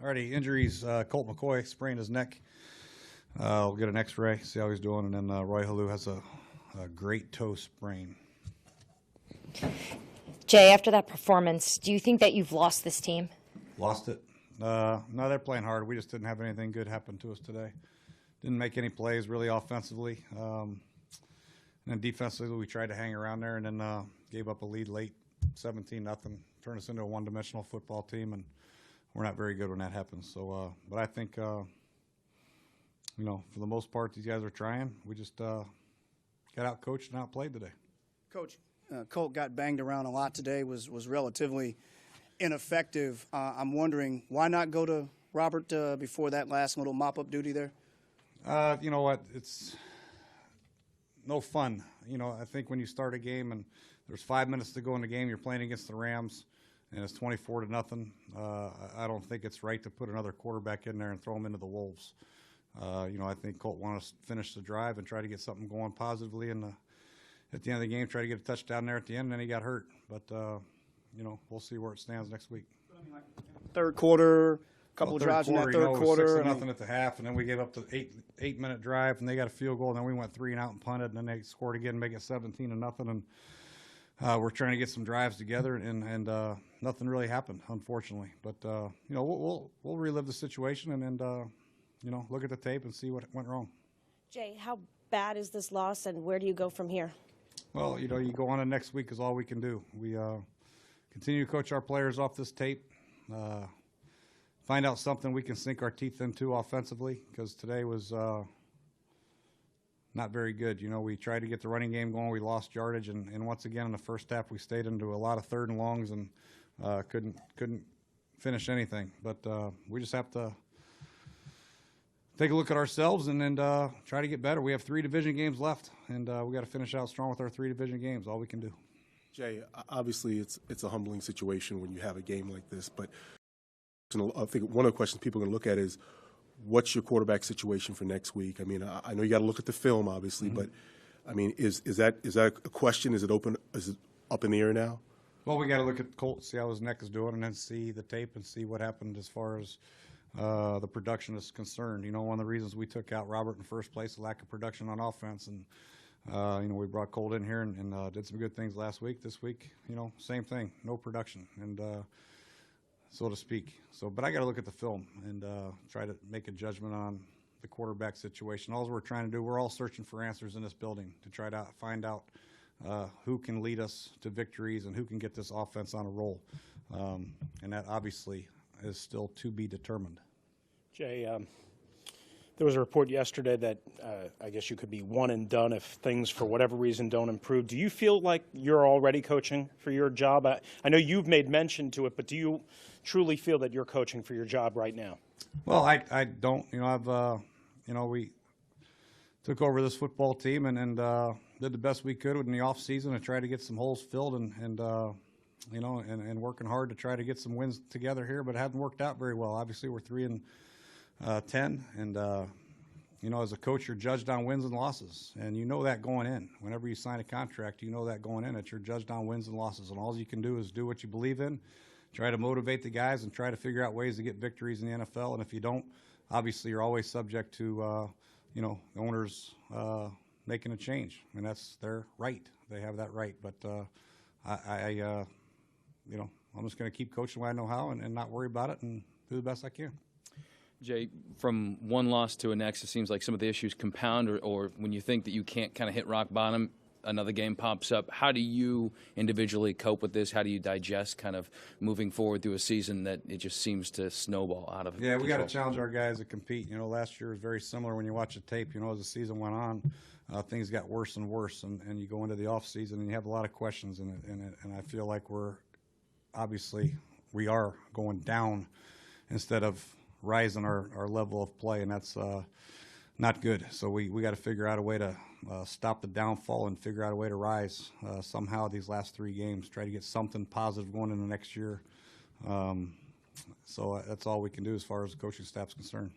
Alrighty, injuries. Colt McCoy sprained his neck. We'll get an x-ray, see how he's doing. And then Roy Halou has a great toe sprain. Jay, after that performance, do you think that you've lost this team? Lost it? No, they're playing hard. We just didn't have anything good happen to us today. Didn't make any plays really offensively. And then defensively, we tried to hang around there and then gave up a lead late, 17-0. Turned us into a one-dimensional football team, and we're not very good when that happens. So, but I think, for the most part, these guys are trying. We just got out-coached and out-played today. Coach, Colt got banged around a lot today, was relatively ineffective. I'm wondering, why not go to Robert before that last little mop-up duty there? You know what? It's no fun. I think when you start a game and there's 5 minutes to go in the game, you're playing against the Rams, and it's 24-0. I don't think it's right to put another quarterback in there and throw him into the Wolves. I think Colt wanted to finish the drive and try to get something going positively at the end of the game, try to get a touchdown there at the end, and then he got hurt. But, we'll see where it stands next week. Third quarter, couple of drives in that third quarter. 6-0 at the half, and then we gave up the eight-minute drive, and they got a field goal, and then we went 3 and out and punted, and then they scored again, make it 17-0, and we're trying to get some drives together, and nothing really happened, unfortunately. But we'll relive the situation and look at the tape and see what went wrong. Jay, how bad is this loss, and where do you go from here? Well, you go on to next week is all we can do. We continue to coach our players off this tape, find out something we can sink our teeth into offensively, because today was not very good. We tried to get the running game going. We lost yardage, and once again in the first half we stayed into a lot of third and longs and couldn't finish anything. But we just have to take a look at ourselves and try to get better. We have 3 division games left, and we got to finish out strong with our 3 division games. All we can do. Jay, obviously it's a humbling situation when you have a game like this, but I think one of the questions people are going to look at is, what's your quarterback situation for next week? I mean, I know you got to look at the film, obviously, but I mean, is that a question? Is it open? Is it up in the air now? Well, we got to look at Colt, see how his neck is doing, and then see the tape and see what happened as far as the production is concerned. One of the reasons we took out Robert in the first place, the lack of production on offense, and we brought Colt in here and did some good things last week. This week, same thing, no production, and so to speak. But I got to look at the film and try to make a judgment on the quarterback situation. All we're trying to do, we're all searching for answers in this building to try to find out who can lead us to victories and who can get this offense on a roll, and that obviously is still to be determined. Jay, there was a report yesterday that I guess you could be one and done if things, for whatever reason, don't improve. Do you feel like you're already coaching for your job? I know you've made mention to it, but do you truly feel that you're coaching for your job right now? Well, I don't. We took over this football team and did the best we could in the off season and tried to get some holes filled and working hard to try to get some wins together here, but it hasn't worked out very well. Obviously, we're 3-10, and as a coach, you're judged on wins and losses, and you know that going in. Whenever you sign a contract, you know that going in, that you're judged on wins and losses, and all you can do is do what you believe in, try to motivate the guys, and try to figure out ways to get victories in the NFL. And if you don't, obviously, you're always subject to owners making a change, and that's their right. They have that right, but I'm just going to keep coaching what I know how and not worry about it and do the best I can. Jay, from one loss to the next, it seems like some of the issues compound, or when you think that you can't kind of hit rock bottom, another game pops up. How do you individually cope with this? How do you digest kind of moving forward through a season that it just seems to snowball out of Yeah, control? we got to challenge our guys to compete. Last year was very similar when you watch the tape. As the season went on, things got worse and worse, and you go into the off season and you have a lot of questions in it, and I feel like we are going down instead of rising our level of play, and that's not good. So we got to figure out a way to stop the downfall and figure out a way to rise somehow these last 3 games, try to get something positive going into next year. So that's all we can do as far as the coaching staff's concerned.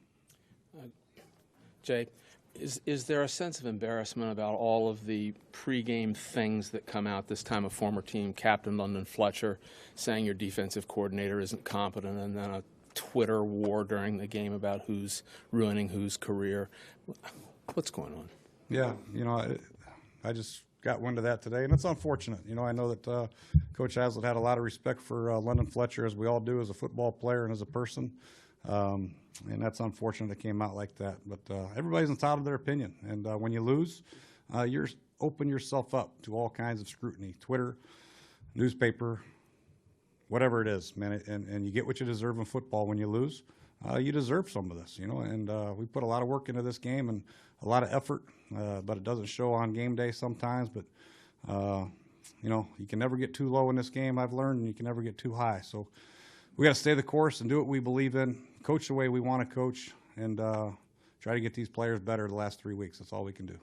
Jay, is there a sense of embarrassment about all of the pregame things that come out this time? A former team captain, London Fletcher, saying your defensive coordinator isn't competent, and then a Twitter war during the game about who's ruining whose career. What's going on? Yeah, I just got wind of that today, and it's unfortunate. I know that Coach Haslett had a lot of respect for London Fletcher, as we all do, as a football player and as a person. And that's unfortunate it came out like that. But everybody's entitled to their opinion. And when you lose, you're open yourself up to all kinds of scrutiny, Twitter, newspaper, whatever it is, man. And you get what you deserve in football when you lose. You deserve some of this, And we put a lot of work into this game and a lot of effort, but it doesn't show on game day sometimes. But, you can never get too low in this game, I've learned, and you can never get too high. So we got to stay the course and do what we believe in, coach the way we want to coach, and try to get these players better the last 3 weeks. That's all we can do.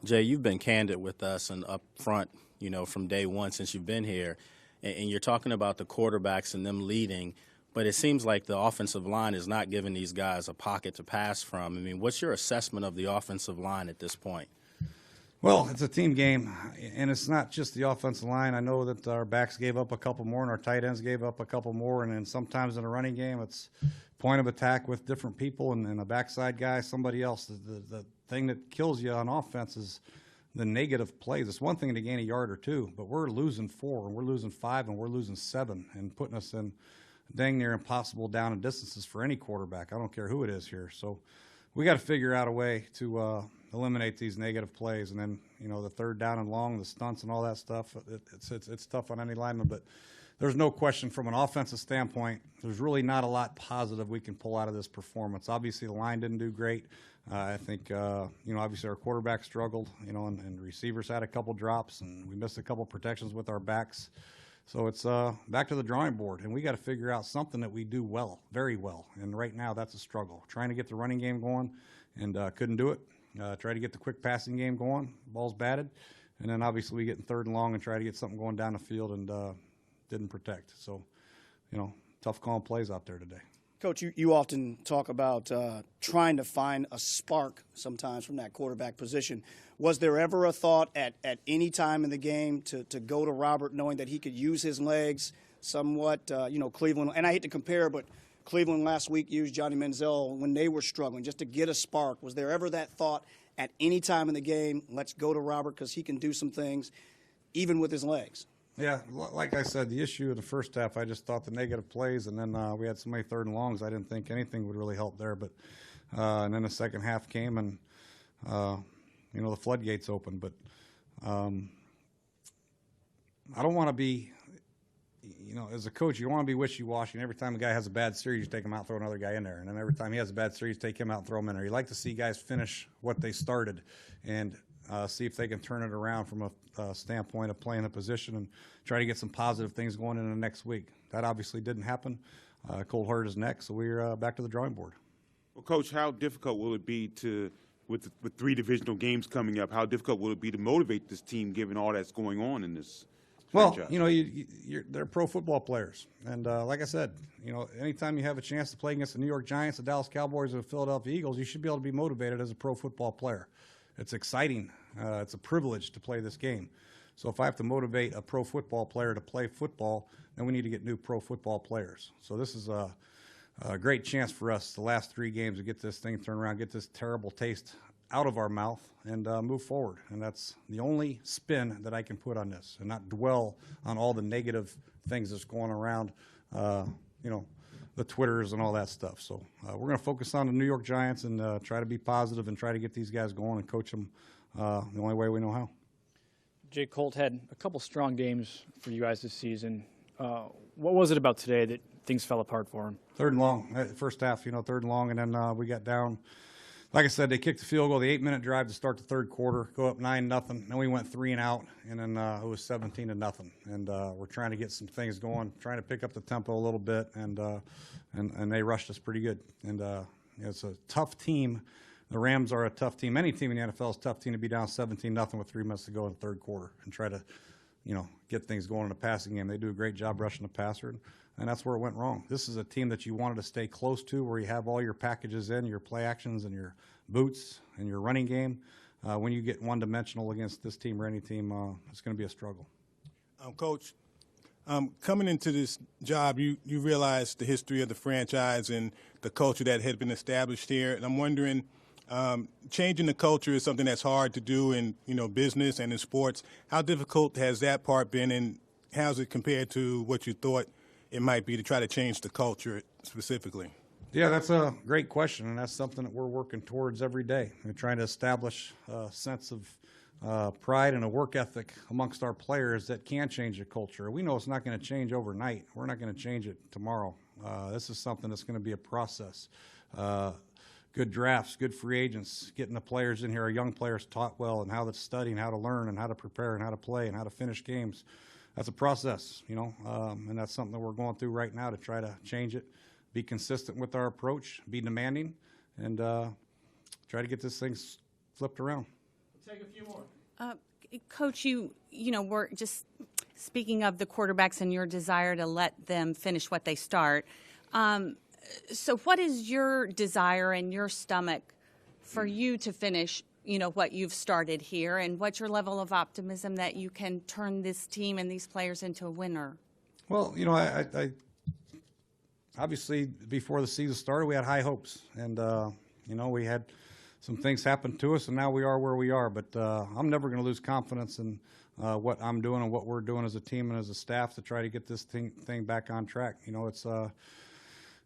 Jay, you've been candid with us and up front, from day one since you've been here, and you're talking about the quarterbacks and them leading, but it seems like the offensive line is not giving these guys a pocket to pass from. I mean, what's your assessment of the offensive line at this point? Well, it's a team game, and it's not just the offensive line. I know that our backs gave up a couple more, and our tight ends gave up a couple more, and then sometimes in a running game, it's point of attack with different people, and a backside guy, somebody else. The thing that kills you on offense is the negative plays. It's one thing to gain a yard or two, but we're losing 4, and we're losing 5, and we're losing 7, and putting us in dang near impossible down and distances for any quarterback. I don't care who it is here. So we got to figure out a way to eliminate these negative plays, and then the third down and long, the stunts and all that stuff. It's tough on any lineman, but there's no question from an offensive standpoint, there's really not a lot positive we can pull out of this performance. Obviously, the line didn't do great. I think obviously our quarterback struggled, and receivers had a couple drops, and we missed a couple protections with our backs. So it's back to the drawing board, and we got to figure out something that we do well, very well. And right now, that's a struggle. Trying to get the running game going, and couldn't do it. Try to get the quick passing game going. Ball's batted, and then obviously we get in third and long and try to get something going down the field, and didn't protect. So, tough calling plays out there today. Coach, you often talk about trying to find a spark sometimes from that quarterback position. Was there ever a thought at any time in the game to go to Robert knowing that he could use his legs somewhat? Cleveland, and I hate to compare, but Cleveland last week used Johnny Manziel when they were struggling just to get a spark. Was there ever that thought at any time in the game, let's go to Robert because he can do some things even with his legs? Yeah, like I said, the issue in the first half, I just thought the negative plays, and then we had so many third and longs, I didn't think anything would really help there. But and then the second half came, and the floodgates opened. But I don't want to be, as a coach, you want to be wishy-washy. And every time a guy has a bad series, you take him out, throw another guy in there. And then every time he has a bad series, take him out, throw him in there. You like to see guys finish what they started, and see if they can turn it around from a standpoint of playing a position and try to get some positive things going into next week. That obviously didn't happen. Cold hurt his neck, so we're back to the drawing board. Well, Coach, how difficult will it be with 3 divisional games coming up, how difficult will it be to motivate this team given all that's going on in this franchise? Well, they're pro football players. And like I said, anytime you have a chance to play against the New York Giants, the Dallas Cowboys, or the Philadelphia Eagles, you should be able to be motivated as a pro football player. It's exciting. It's a privilege to play this game. So if I have to motivate a pro football player to play football, then we need to get new pro football players. So this is a great chance for us the last 3 games to get this thing turned around, get this terrible taste out of our mouth, and move forward. And that's the only spin that I can put on this, and not dwell on all the negative things that's going around, the Twitters and all that stuff. So we're going to focus on the New York Giants and try to be positive and try to get these guys going and coach them the only way we know how. Jay, Colt had a couple strong games for you guys this season. What was it about today that things fell apart for him? Third and long. First half, third and long, and then we got down. Like I said, they kicked the field goal, the 8-minute drive to start the third quarter, go up 9-0. Then we went 3 and out, and then it was 17-0. And we're trying to get some things going, trying to pick up the tempo a little bit, and they rushed us pretty good. And it's a tough team. The Rams are a tough team. Any team in the NFL is a tough team to be down 17-0 with 3 minutes to go in the third quarter and try to, get things going in the passing game. They do a great job rushing the passer, and that's where it went wrong. This is a team that you wanted to stay close to, where you have all your packages in, your play actions and your boots and your running game. When you get one-dimensional against this team or any team, it's going to be a struggle. Coach, Coming into this job, you realized the history of the franchise and the culture that had been established here. And I'm wondering, changing the culture is something that's hard to do in business and in sports. How difficult has that part been, and how's it compared to what you thought it might be to try to change the culture specifically? Yeah, that's a great question, and that's something that we're working towards every day. We're trying to establish a sense of pride and a work ethic amongst our players that can change the culture. We know it's not going to change overnight. We're not going to change it tomorrow. This is something that's going to be a process. Good drafts, good free agents, getting the players in here, our young players taught well, and how to study and how to learn and how to prepare and how to play and how to finish games. That's a process, and that's something that we're going through right now to try to change it, be consistent with our approach, be demanding, and try to get this thing flipped around. Take a few more. Coach, we're just speaking of the quarterbacks and your desire to let them finish what they start. So what is your desire in your stomach for you to finish, what you've started here, and what's your level of optimism that you can turn this team and these players into a winner? Well, I obviously before the season started, we had high hopes, and we had some things happen to us, and now we are where we are. But I'm never going to lose confidence in what I'm doing and what we're doing as a team and as a staff to try to get this thing back on track. It's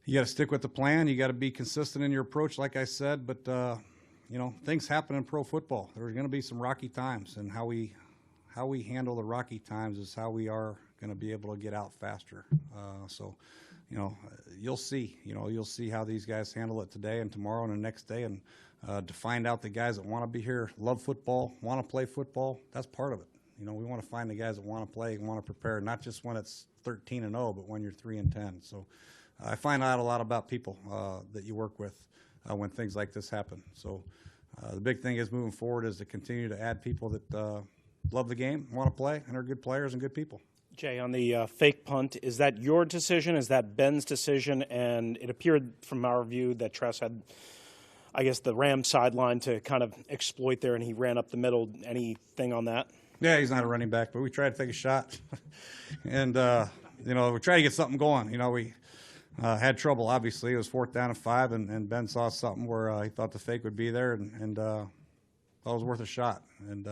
you got to stick with the plan. You got to be consistent in your approach, like I said. But things happen in pro football. There's going to be some rocky times, and how we handle the rocky times is how we are going to be able to get out faster. You'll see. You'll see how these guys handle it today and tomorrow and the next day, and to find out the guys that want to be here, love football, want to play football. That's part of it. We want to find the guys that want to play and want to prepare, not just when it's 13-0, but when you're 3-10. So I find out a lot about people that you work with when things like this happen. So the big thing is moving forward is to continue to add people that love the game, want to play, and are good players and good people. Jay, on the fake punt, is that your decision? Is that Ben's decision? And it appeared from our view that Tress had, I guess, the Rams sideline to kind of exploit there, and he ran up the middle. Anything on that? Yeah, he's not a running back, but we tried to take a shot. And, we tried to get something going. We had trouble, obviously. It was 4th down and 5, and Ben saw something where he thought the fake would be there, and thought it was worth a shot. And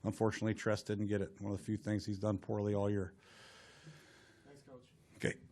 unfortunately, Tress didn't get it. One of the few things he's done poorly all year. Thanks, Coach. Okay.